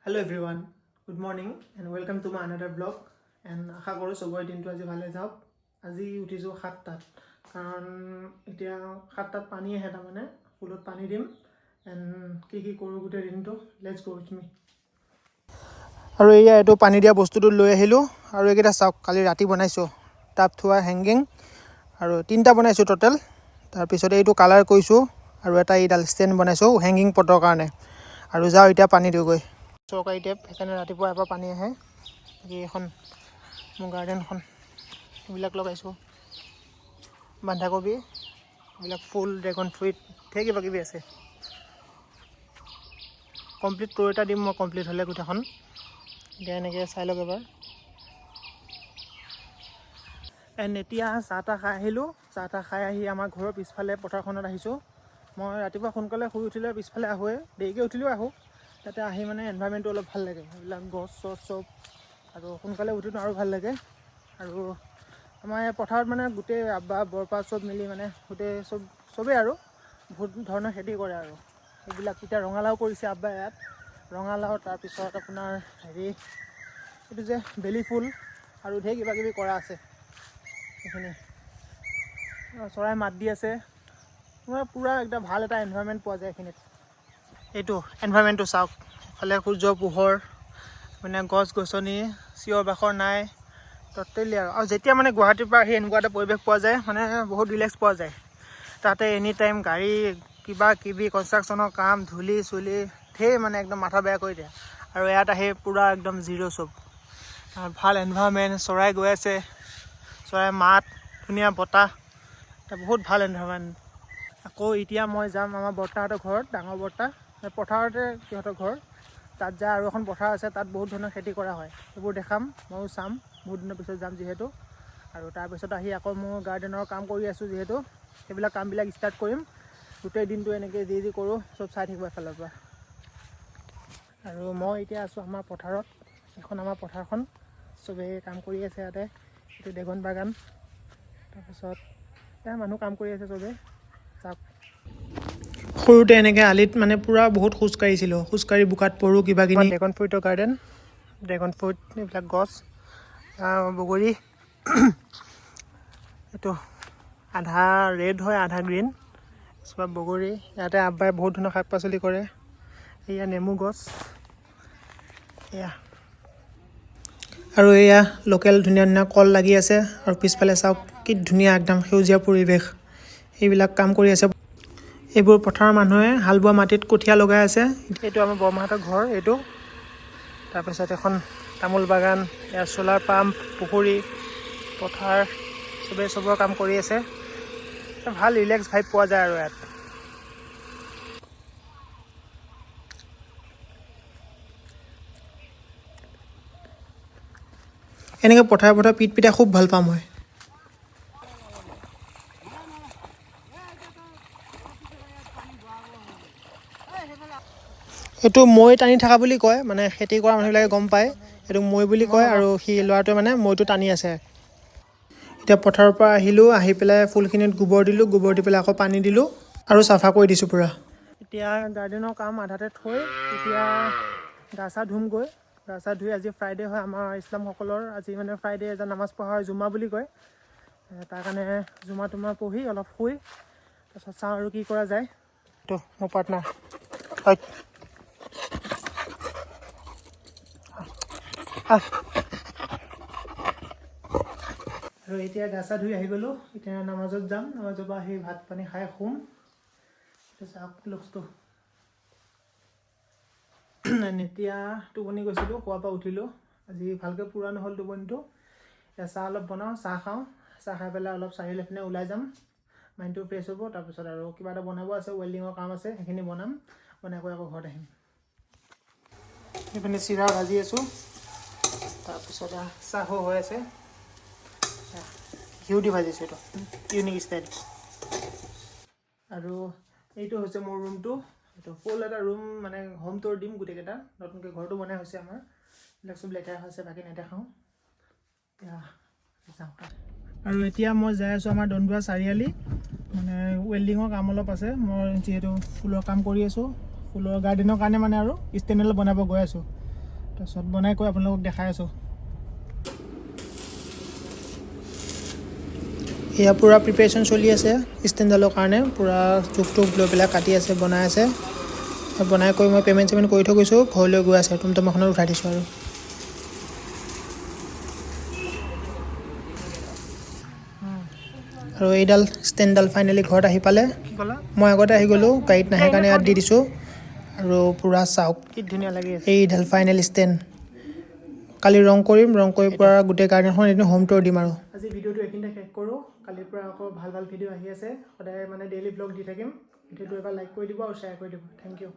Hello everyone, good morning and welcome to my another vlog and আশা কৰোঁ চবৰে দিনটো আজি ভালে যাওক। আজি উঠিছোঁ 7টাত কাৰণ এতিয়া 7টাত পানী আহে তাৰমানে ফুলত পানী দিম এণ্ড কি কৰোঁ গোটেই দিনটো লেটছ গো উইথ মি। আৰু এইটো পানী দিয়া বস্তুটো লৈ আহিলোঁ আৰু এইকেইটা চাওক কালি ৰাতি বনাইছোঁ টাব থোৱা হেংগিং আৰু 3টা বনাইছোঁ টোটেল। তাৰপিছতে এইটো কালাৰ কৰিছোঁ আৰু এটা এইডাল ষ্টেণ্ড বনাইছোঁ হেংগিং পটৰ কাৰণে আৰু যাওঁ এতিয়া পানী দিওঁগৈ। চৰকাৰী টেপ সেইকাৰণে ৰাতিপুৱা এবাৰ পানী আহে। এইখন মোৰ গাৰ্ডেনখন এইবিলাক লগাইছোঁ বন্ধাকবি এইবিলাক ফুল ড্ৰেগন ফ্ৰুইট ধেৰ কিবা কিবি আছে। কমপ্লিট কৰি এটা দিম মই কমপ্লিট হ'লে গোটেইখন। এতিয়া এনেকৈ চাই লওক এবাৰ। এণ্ড এতিয়া চাহ তাহ খাই আহিলোঁ। চাহ তাহ খাই আহি আমাৰ ঘৰৰ পিছফালে পথাৰখনত আহিছোঁ। মই ৰাতিপুৱা সোনকালে শুই উঠিলে পিছফালে আহোঁৱে, দেৰিকৈ উঠিলেও আহোঁ। তাতে আহি মানে এনভাইৰমেণ্টটো অলপ ভাল লাগে, এইবিলাক গছ চছ চব আৰু সোনকালে উঠিতো আৰু ভাল লাগে। আৰু আমাৰ এই পথাৰত মানে গোটেই আব্বা বৰপা চব মিলি মানে গোটেই চবেই আৰু বহুত ধৰণৰ খেতি কৰে আৰু এইবিলাক এতিয়া ৰঙালাও কৰিছে আব্বাই ইয়াত ৰঙালাও, তাৰপিছত আপোনাৰ এইটো যে বেলি ফুল আৰু ধেৰ কিবা কিবি কৰা আছে। সেইখিনি চৰাই মাত দি আছে, পূৰা একদম ভাল এটা এনভাইৰমেণ্ট পোৱা যায় এইখিনিত। এইটো এনভাইৰমেণ্টটো চাওক, ইফালে সূৰ্যৰ পোহৰ মানে গছ গছনি চিঞৰ বাখৰ নাই ট'টেলি আৰু যেতিয়া মানে গুৱাহাটীৰ পৰা আহি এনেকুৱা এটা পৰিৱেশ পোৱা যায় মানে বহুত ৰিলেক্স পোৱা যায়। তাতে এনি টাইম গাড়ী কিবা কিবি কনষ্ট্ৰাকশ্যনৰ কাম ধূলি চুলি ধেৰ মানে একদম মাথা বেয়া কৰি দিয়ে আৰু ইয়াত আহি পূৰা একদম জিৰ' চব ভাল এনভাইৰমেণ্ট, চৰাই গৈ আছে, চৰাই মাত, ধুনীয়া বতাহ, এটা বহুত ভাল এনভাইৰমেণ্ট। আকৌ এতিয়া মই যাম আমাৰ বৰ্তাহঁতৰ ঘৰত, ডাঙৰ বৰ্তা পথাৰতে সিহঁতৰ ঘৰ, তাত যায় আৰু এখন পথাৰ আছে তাত বহুত ধৰণৰ খেতি কৰা হয়, সেইবোৰ দেখাম ময়ো চাম। বহুত দিনৰ পিছত যাম যিহেতু। আৰু তাৰপিছত আহি আকৌ মোৰ গাৰ্ডেনৰ কাম কৰি আছোঁ যিহেতু সেইবিলাক কামবিলাক ষ্টাৰ্ট কৰিম। গোটেই দিনটো এনেকৈ যি কৰোঁ চব চাই থাকিব এফালৰ পৰা। আৰু মই এতিয়া আছোঁ আমাৰ পথাৰত, এইখন আমাৰ পথাৰখন চবেই কাম কৰি আছে ইয়াতে। এইটো ড্ৰেগন বাগান, তাৰপিছত এতিয়া মানুহ কাম কৰি আছে চবেই চাওক। সৰুতে এনেকৈ আলিত মানে পূৰা বহুত খোজকাঢ়ি বোকাত পৰোঁ কিবা কিবি। ড্ৰেগন ফ্ৰুইটৰ গাৰ্ডেন, ড্ৰেগন ফ্ৰুইট এইবিলাক গছ, বগৰী এইটো আধা ৰেড হয় আধা গ্ৰীণ, চব বগৰী। ইয়াতে আব্বাই বহুত ধৰণৰ শাক পাচলি কৰে। এয়া নেমু গছ, এয়া আৰু এয়া লোকেল ধুনীয়া ধুনীয়া কল লাগি আছে। আৰু পিছফালে চাওক কি ধুনীয়া একদম সেউজীয়া পৰিৱেশ। এইবিলাক কাম কৰি আছে, এইবোৰ পথাৰৰ মানুহে হাল বোৱা মাটিত কঠীয়া লগাই আছে। এইটো আমাৰ বৰমাহঁতৰ ঘৰ এইটো। তাৰপিছত এখন তামোল বাগান, ইয়াত চ'লাৰ পাম্প, পুখুৰী, পথাৰ, চবেই চবৰ কাম কৰি আছে। ভাল ৰিলেক্স ভাইব পোৱা যায় আৰু ইয়াত। এনেকৈ পথাৰে পিট খুব ভাল পাম মই। এইটো মৈ টানি থকা বুলি কয়, মানে খেতি কৰা মানুহবিলাকে গম পায় এইটো মৈ বুলি কয়। আৰু সি ল'ৰাটোৱে মানে মৈটো টানি আছে। এতিয়া পথাৰৰ পৰা আহিলোঁ, আহি পেলাই ফুলখিনিত গোবৰ দিলোঁ, গোবৰ দি পেলাই আকৌ পানী দিলোঁ আৰু চাফা কৰি দিছোঁ পূৰা। এতিয়া গাৰ্ডেনৰ কাম আধাতে থৈ এতিয়া গা চা ধুমগৈ। গা চা ধুই আজি ফ্ৰাইডে' হয় আমাৰ ইছলামসকলৰ, আজি মানে ফ্ৰাইডে' এজন নামাজ পঢ়া হয়, জুমা বুলি কয়। তাৰ কাৰণে জুমা পঢ়ি অলপ শুই তাৰপিছত চাওঁ আৰু কি কৰা যায়। এইটো মোৰ পাৰ্টনাৰ হয়। আৰু এতিয়া গা চা ধুই আহি গ'লোঁ, এতিয়া নামাজত যাম। নামাজৰ পৰা আহি ভাত পানী খাই শুম। চাওক লুকছটো। এতিয়া টোপনি গৈছিলোঁ, শোৱাৰ পৰা উঠিলোঁ। আজি ভালকৈ পূৰা নহ'ল টোপনিটো। এতিয়া চাহ অলপ বনাওঁ, চাহ খাওঁ, চাহ খাই পেলাই অলপ চাৰিআলি পিনে ওলাই যাম, মাইণ্ডটো ফ্ৰেছ হ'ব। তাৰপিছত আৰু কিবা এটা বনাব আছে, ৱেল্ডিঙৰ কাম আছে, সেইখিনি বনাই আকৌ ঘৰত আহিম। সেইপিনে চিৰা ভাজি আছোঁ, তাৰপিছত চাহো হৈ আছে, ঘিউ দি ভাজিছোঁ, এইটো ইউনিক ষ্টাইল। আৰু এইটো হৈছে মোৰ ৰুমটো, এইটো ফুল এটা ৰুম মানে হোম টুৰ দিম গোটেইকেইটা। নতুনকৈ ঘৰটো বনাই হৈছে আমাৰ, এইবিলাক চব লেতেৰা হৈছে, বাকী নেদেখাওঁ। আৰু এতিয়া মই যাই আছোঁ আমাৰ দন্দুৱা চাৰিআলি, মানে ৱেল্ডিঙৰ কাম অলপ আছে। মই যিহেতু ফুলৰ কাম কৰি আছোঁ, ফুলৰ গাৰ্ডেনৰ কাৰণে মানে আৰু ষ্টেণ্ডেল বনাব গৈ আছোঁ। তাৰপিছত বনাই কৈ আপোনালোকক দেখাই আছোঁ। এয়া পূৰা প্ৰিপেৰেশ্যন চলি আছে ষ্টেণ্ডডালৰ কাৰণে, পূৰা জোখ লৈ পেলাই কাটি আছে, বনাই আছে। বনাই কৰি মই পে'মেণ্ট কৰি থৈ গৈছোঁ, ঘৰলৈ গৈ আছে, টমটমখনত উঠাই দিছোঁ আৰু। আৰু এইডাল ষ্টেণ্ডডাল ফাইনেলি ঘৰত আহি পালে। মই আগতে আহি গ'লোঁ, গাড়ীত নাহে কাৰণে ইয়াত দি দিছোঁ। আৰু পূৰা চাওক কি ধুনীয়া লাগি আছে এইডাল ফাইনেল ষ্টেণ্ড। কালি ৰং কৰিম, ৰং কৰি পূৰা গোটেই গাৰ্ডেনখন এদিন হোম টুৰ দিম আৰু। আজি ভিডিঅ'টো এইখিনিতে শেষ কৰোঁ। কালিৰ পৰা আকৌ ভাল ভিডিঅ' আহি আছে, সদায় মানে ডেইলি ব্লগ দি থাকিম। ভিডিঅ'টো এবাৰ লাইক কৰি দিব আৰু শ্বেয়াৰ কৰি দিব। Thank U.